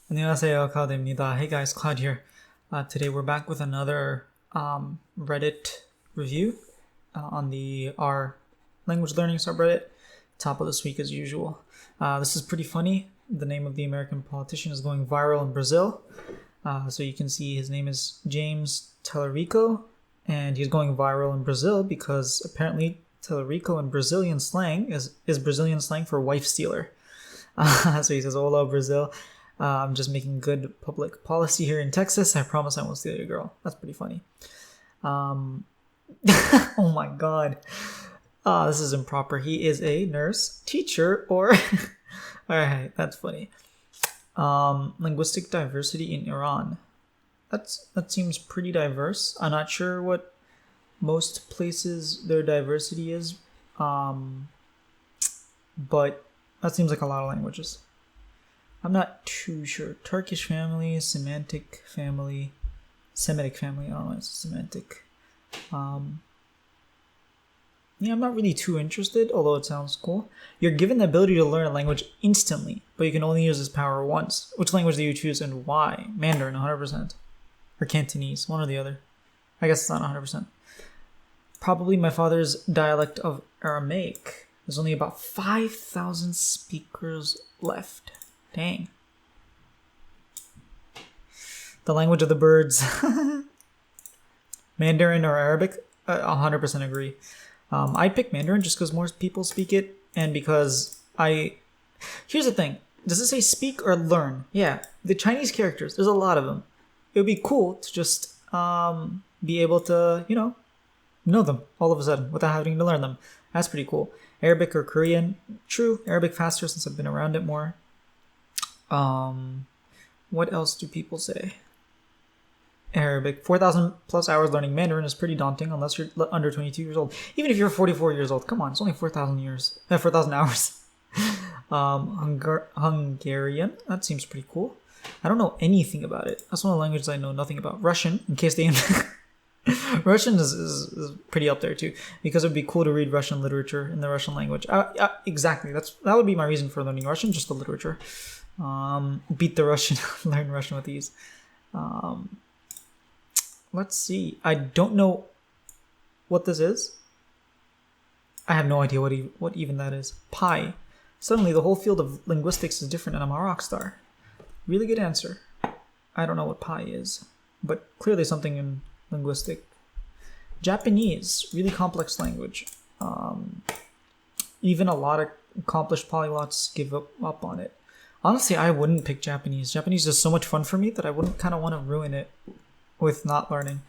안녕하세요, Cloud입니다. Hey guys, Cloud here. Today we're back with another Reddit review on the our language learning subreddit. Top of this week as usual. This is pretty funny. The name of the American politician is going viral in Brazil. So you can see his name is James Tellerico, and he's going viral in Brazil because apparently Tellerico in Brazilian slang is Brazilian slang for wife stealer. So he says, "Hola, Brazil. I'm just making good public policy here in Texas. I promise I won't steal your girl." That's pretty funny. Oh my god. This is improper. He is a nurse, teacher, or... Alright, that's funny. Linguistic diversity in Iran. That seems pretty diverse. I'm not sure what most places their diversity is. But that seems like a lot of languages. I'm not too sure. Turkish family, Semitic family. I don't know, it's Semantic. Yeah, I'm not really too interested, although it sounds cool. You're given the ability to learn a language instantly, but you can only use this power once. Which language do you choose and why? Mandarin, 100%. Or Cantonese, one or the other. I guess it's not 100%. Probably my father's dialect of Aramaic. There's only about 5,000 speakers left. Dang. The language of the birds. Mandarin or Arabic? 100% agree. I pick Mandarin just because more people speak it, and because Here's the thing. Does it say speak or learn? Yeah, the Chinese characters, there's a lot of them. It would be cool to just be able to, know them all of a sudden without having to learn them. That's pretty cool. Arabic or Korean? True, Arabic faster since I've been around it more. What else do people say? Arabic. 4,000 plus hours learning Mandarin is pretty daunting unless you're under 22 years old. Even if you're 44 years old, come on, it's only 4,000 hours. Hungarian, that seems pretty cool. I don't know anything about it. That's one of the languages I know nothing about. Russian, in case they... Russian is pretty up there too, because it would be cool to read Russian literature in the Russian language. Exactly, that would be my reason for learning Russian, just the literature. Beat the Russian, learn Russian with ease. Let's see. I don't know what this is. I have no idea what even that is. Pi. Suddenly, the whole field of linguistics is different, and I'm a rock star. Really good answer. I don't know what pi is, but clearly something in linguistic. Japanese, really complex language. Even a lot of accomplished polyglots give up on it. Honestly, I wouldn't pick Japanese. Japanese is so much fun for me that I wouldn't kind of want to ruin it with not learning.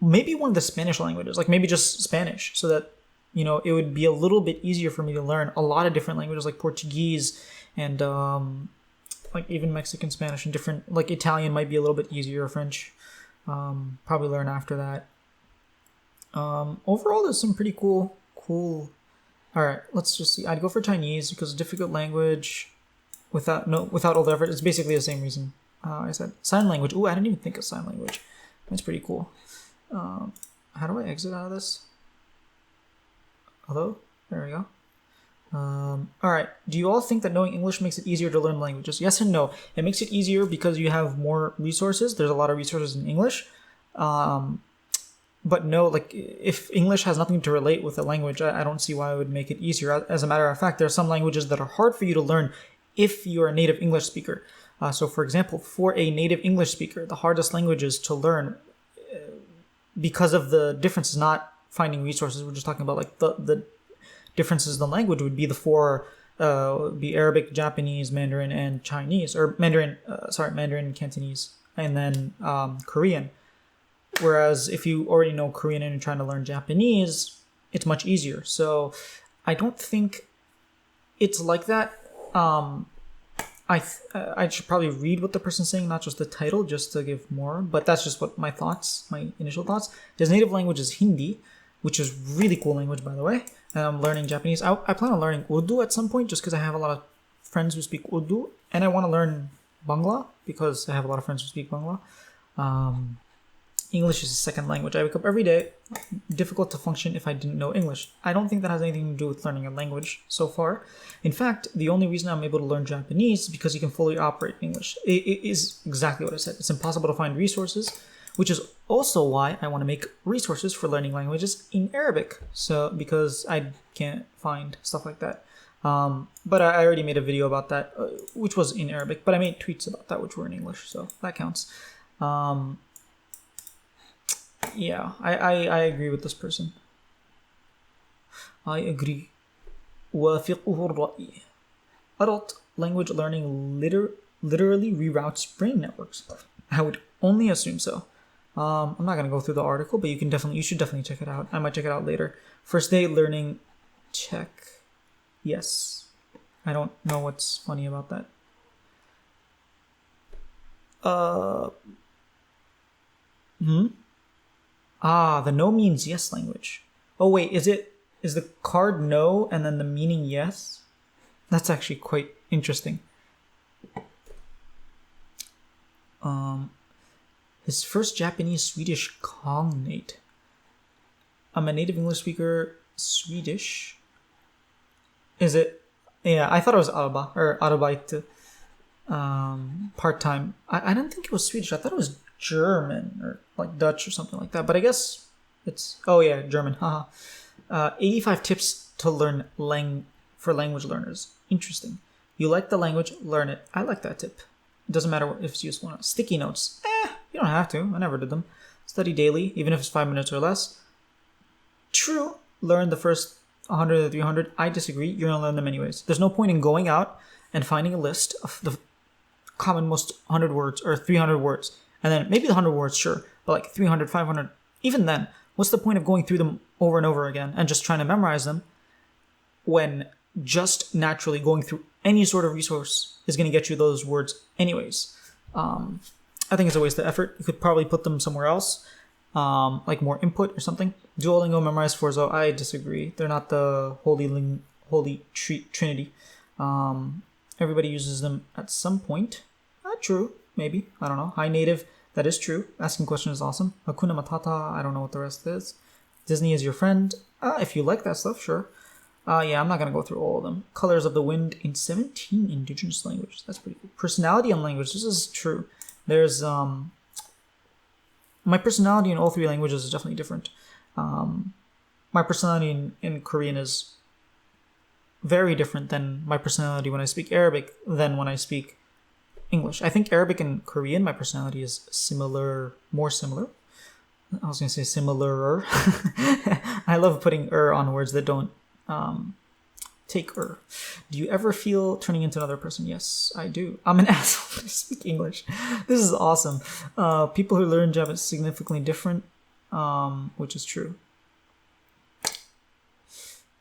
Maybe one of the Spanish languages, like maybe just Spanish, so that it would be a little bit easier for me to learn a lot of different languages like Portuguese and like even Mexican Spanish, and different, like Italian might be a little bit easier, or French. Probably learn after that. Overall, there's some pretty cool. All right, let's just see. I'd go for Chinese because it's a difficult language without all the effort. It's basically the same reason I said. Sign language. Ooh, I didn't even think of sign language. That's pretty cool. How do I exit out of this? Hello? There we go. All right. Do you all think that knowing English makes it easier to learn languages? Yes and no. It makes it easier because you have more resources. There's a lot of resources in English. But no, like if English has nothing to relate with a language, I don't see why it would make it easier. As a matter of fact, there are some languages that are hard for you to learn if you're a native English speaker. So for example, for a native English speaker, the hardest languages to learn because of the differences, not finding resources. We're just talking about like the differences in the language would be the four, be Arabic, Japanese, Mandarin, and Chinese, or Mandarin, Cantonese, and then Korean. Whereas if you already know Korean and you're trying to learn Japanese, it's much easier. So I don't think it's like that. I should probably read what the person's saying, not just the title, just to give more. But that's just what my initial thoughts. His native language is Hindi, which is really cool language, by the way. And I'm learning Japanese. I plan on learning Urdu at some point, just because I have a lot of friends who speak Urdu, and I want to learn Bangla because I have a lot of friends who speak Bangla. English is a second language. I wake up every day. Difficult to function if I didn't know English. I don't think that has anything to do with learning a language so far. In fact, the only reason I'm able to learn Japanese is because you can fully operate English. It is exactly what I said. It's impossible to find resources, which is also why I want to make resources for learning languages in Arabic. So, because I can't find stuff like that. But I already made a video about that, which was in Arabic, but I made tweets about that, which were in English, so that counts. Yeah, I agree with this person. I agree. وافقه الرأي. Adult language learning literally reroutes brain networks. I would only assume so. I'm not gonna go through the article, but you should definitely check it out. I might check it out later. First day learning, check. Yes. I don't know what's funny about that. The no means yes language. Oh wait, is the card no and then the meaning yes? That's actually quite interesting. His first Japanese Swedish cognate. I'm a native English speaker. Swedish. Is it? Yeah, I thought it was Alba or Arbeit. Part-time. I didn't think it was Swedish. I thought it was German or like Dutch or something like that. But I guess it's German. Haha. 85 tips to learn for language learners. Interesting. You like the language, learn it. I like that tip. It doesn't matter if it's useful or not. Sticky notes. You don't have to. I never did them. Study daily, even if it's 5 minutes or less. True. Learn the first 100 to 300. I disagree. You're going to learn them anyways. There's no point in going out and finding a list of the common most 100 words or 300 words. And then maybe the 100 words, sure. But like 300, 500. Even then, what's the point of going through them over and over again and just trying to memorize them when just naturally going through any sort of resource is going to get you those words anyways? I think it's a waste of effort. You could probably put them somewhere else, like more input or something. Duolingo, Memrise, Forzo, I disagree. They're not the holy trinity. Everybody uses them at some point. True, maybe. I don't know. High native, that is true. Asking questions is awesome. Hakuna Matata, I don't know what the rest is. Disney is your friend. If you like that stuff, sure. Yeah, I'm not going to go through all of them. Colors of the Wind in 17 indigenous languages. That's pretty cool. Personality and language. This is true. There's, my personality in all 3 languages is definitely different. My personality in Korean is very different than my personality when I speak Arabic than when I speak English. I think Arabic and Korean, my personality is more similar. I was going to say similar. I love putting on words that don't take Do you ever feel turning into another person? Yes, I do. I'm an asshole to speak English. This is awesome. People who learn Japanese significantly different, which is true.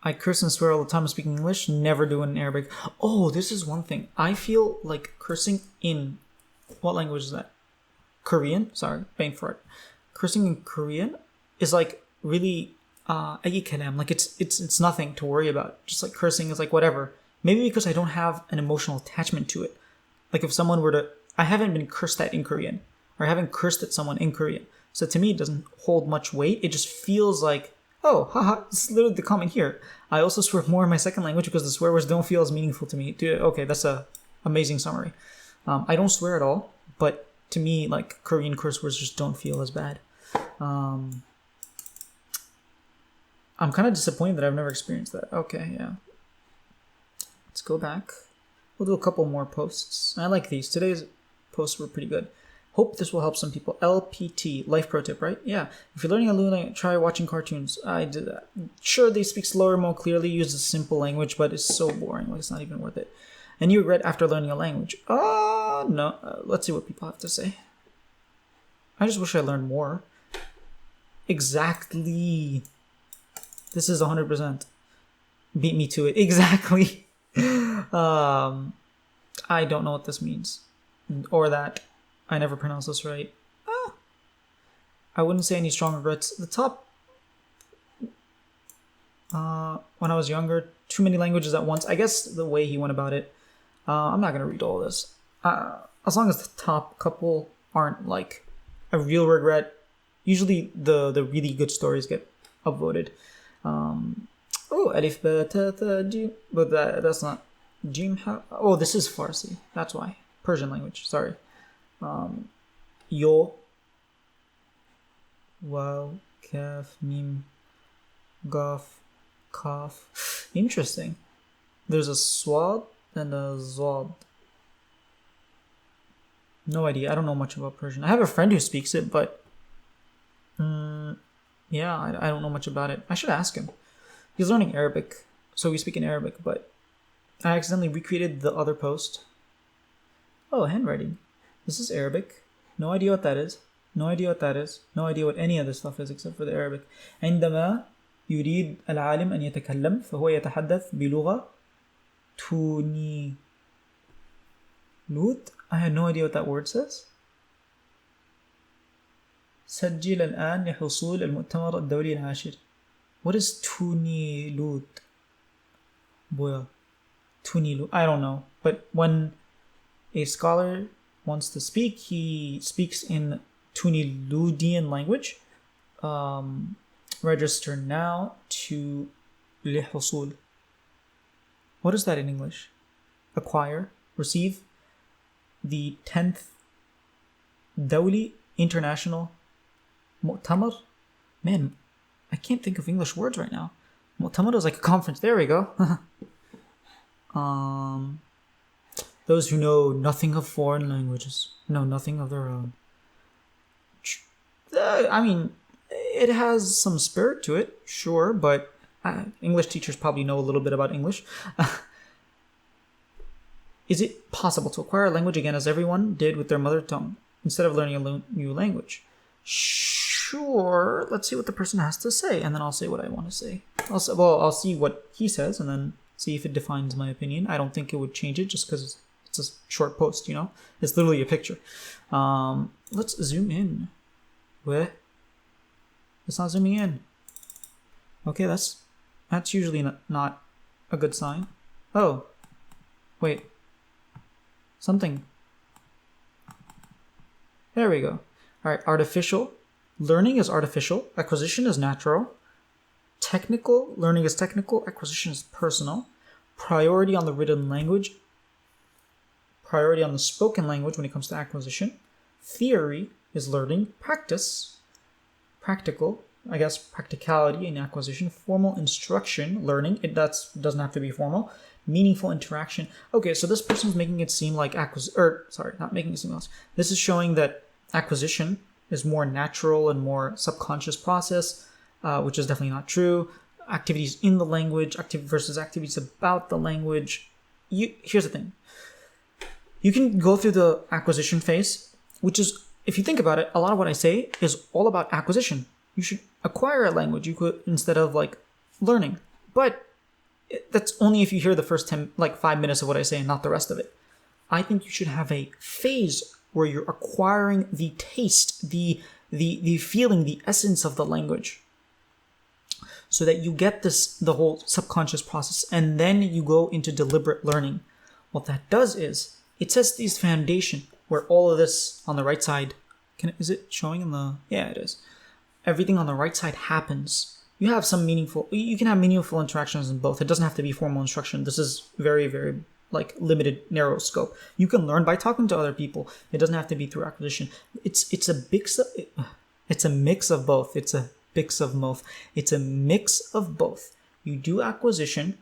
I curse and swear all the time speaking English, never do it in Arabic. Oh, this is one thing. I feel like cursing in... What language is that? Korean? Sorry, bang for it. Cursing in Korean is like really... like it's nothing to worry about. Just like cursing is like whatever. Maybe because I don't have an emotional attachment to it. Like if someone were to... I haven't been cursed at in Korean. Or I haven't cursed at someone in Korean. So to me, it doesn't hold much weight. It just feels like... Oh, haha, this is literally the comment here. I also swear more in my second language because the swear words don't feel as meaningful to me. Okay, that's a amazing summary. I don't swear at all, but to me, like, Korean curse words just don't feel as bad. I'm kind of disappointed that I've never experienced that. Okay, yeah. Let's go back. We'll do a couple more posts. I like these. Today's posts were pretty good. Hope this will help some people. LPT, life pro tip, right? Yeah. If you're learning a new language, try watching cartoons. I did that. Sure, they speak slower, more clearly, use a simple language, but it's so boring. Like, it's not even worth it. And you regret after learning a language. No. Let's see what people have to say. I just wish I learned more. Exactly. This is 100%. Beat me to it. Exactly. I don't know what this means. Or that. I never pronounce this right. I wouldn't say any strong regrets. The top... when I was younger, too many languages at once. I guess the way he went about it. I'm not going to read all this. As long as the top couple aren't like a real regret, Usually the really good stories get upvoted. Alif ba ta ta jim, but that's not jim. Oh, this is Farsi. That's why. Persian language. Sorry. Yo, wow, kaf, mim, gaf, kaf. Interesting. There's a swad and a zod. No idea. I don't know much about Persian. I have a friend who speaks it, but yeah, I don't know much about it. I should ask him. He's learning Arabic, so we speak in Arabic, but I accidentally recreated the other post. Oh, handwriting. This is Arabic. No idea what that is. No idea what that is. No idea what any of this stuff is except for the Arabic. عندما يريد العالم أن يتكلم فهو يتحدث بلغة توني لود. I had no idea what that word says. سجل الآن لحصول المؤتمر الدولي العاشر. What is توني لود? Boya. توني لود. I don't know. But when a scholar wants to speak, he speaks in Tuniludian language. Register now to لحصول. What is that in English? Acquire, receive. The 10th Dawli International Mu'tamar. Man, I can't think of English words right now. Mu'tamar is like a conference. There we go. Those who know nothing of foreign languages know nothing of their own. I mean, it has some spirit to it, sure, but English teachers probably know a little bit about English. Is it possible to acquire a language again as everyone did with their mother tongue instead of learning a new language? Sure. Let's see what the person has to say, and then I'll say what I want to say. I'll see what he says, and then see if it defines my opinion. I don't think it would change it just because it's a short post, you know? It's literally a picture. Let's zoom in. Where? It's not zooming in. Okay, that's usually not a good sign. Oh. Wait. Something. There we go. Alright, artificial. Learning is artificial. Acquisition is natural. Technical. Learning is technical. Acquisition is personal. Priority on the written language. Priority on the spoken language when it comes to acquisition. Theory is learning. Practice. Practical. I guess practicality in acquisition. Formal instruction. Learning. Doesn't have to be formal. Meaningful interaction. Okay, so this person's making it seem like not making it seem else. This is showing that acquisition is more natural and more subconscious process, which is definitely not true. Activities in the language, versus activities about the language. Here's the thing. You can go through the acquisition phase, which is, if you think about it, a lot of what I say is all about acquisition. You should acquire a language instead of like learning. But that's only if you hear the first 5 minutes of what I say and not the rest of it. I think you should have a phase where you're acquiring the taste, the feeling, the essence of the language, so that you get the whole subconscious process, and then you go into deliberate learning. What that does is it sets this foundation where all of this on the right side, is it showing in the, yeah, it is. Everything on the right side happens. You can have meaningful interactions in both. It doesn't have to be formal instruction. This is very, very limited, narrow scope. You can learn by talking to other people. It doesn't have to be through acquisition. It's a mix of both. It's a mix of both. You do acquisition,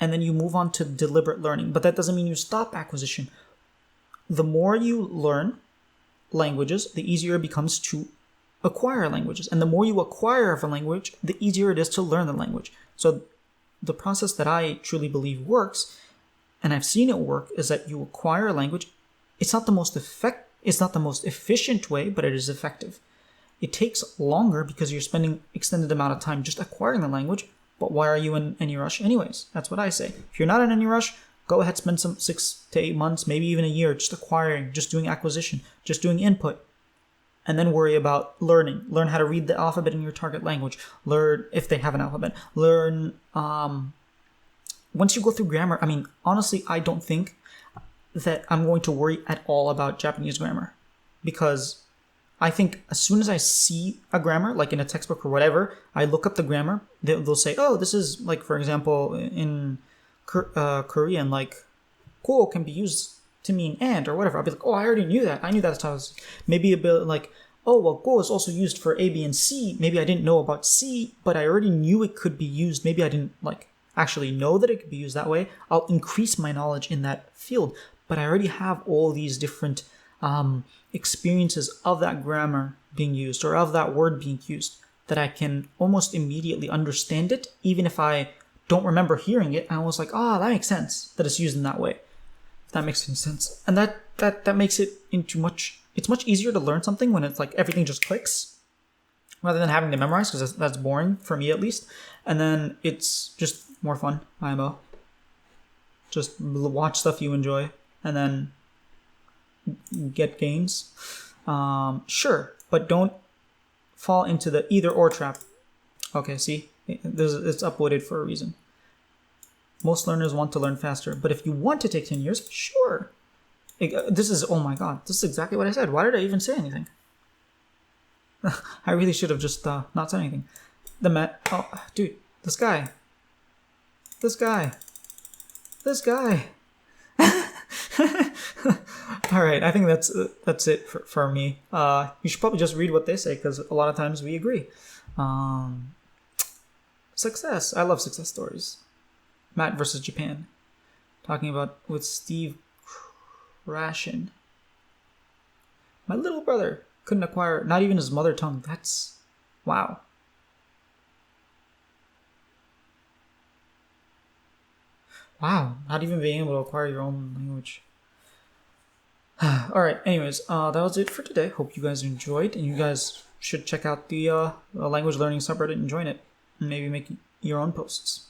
and then you move on to deliberate learning. But that doesn't mean you stop acquisition. The more you learn languages, the easier it becomes to acquire languages. And the more you acquire of a language, the easier it is to learn the language. So the process that I truly believe works, and I've seen it work, is that you acquire a language. It's not the most efficient way, but it is effective. It takes longer because you're spending extended amount of time just acquiring the language, but why are you in any rush anyways? That's what I say. If you're not in any rush, go ahead, spend some 6 to 8 months, maybe even a year, just acquiring, just doing acquisition, just doing input. And then worry about learning. Learn how to read the alphabet in your target language. Learn, if they have an alphabet. Learn, once you go through grammar, honestly, I don't think that I'm going to worry at all about Japanese grammar. Because I think as soon as I see a grammar, like in a textbook or whatever, I look up the grammar. They'll say, oh, this is like, for example, in Korean, like, "ko" can be used to mean and or whatever. I'll be like, oh, I already knew that. I knew that's how it's maybe a bit like, oh, well, "ko" is also used for A, B, and C. Maybe I didn't know about C, but I already knew it could be used. Maybe I didn't like actually know that it could be used that way. I'll increase my knowledge in that field, but I already have all these different experiences of that grammar being used or of that word being used that I can almost immediately understand it, even if I don't remember hearing it. I was like, that makes sense that it's used in that way. If that makes any sense. And that makes it into it's much easier to learn something when it's like everything just clicks rather than having to memorize, because that's boring for me at least. And then it's just more fun, IMO. Just watch stuff you enjoy and then get gains. Sure, but don't fall into the either or trap. Okay, see? It's upvoted for a reason. Most learners want to learn faster, but if you want to take 10 years, sure. This is, oh my god, this is exactly what I said. Why did I even say anything? I really should have just not said anything. Dude, this guy. All right, I think that's it for me. You should probably just read what they say, because a lot of times we agree. Success. I love success stories. Matt versus Japan. Talking about with Steve Krashen. My little brother couldn't acquire not even his mother tongue. That's wow. Wow, not even being able to acquire your own language. All right, anyways, that was it for today. Hope you guys enjoyed, and you guys should check out the language learning subreddit and join it, and maybe make your own posts.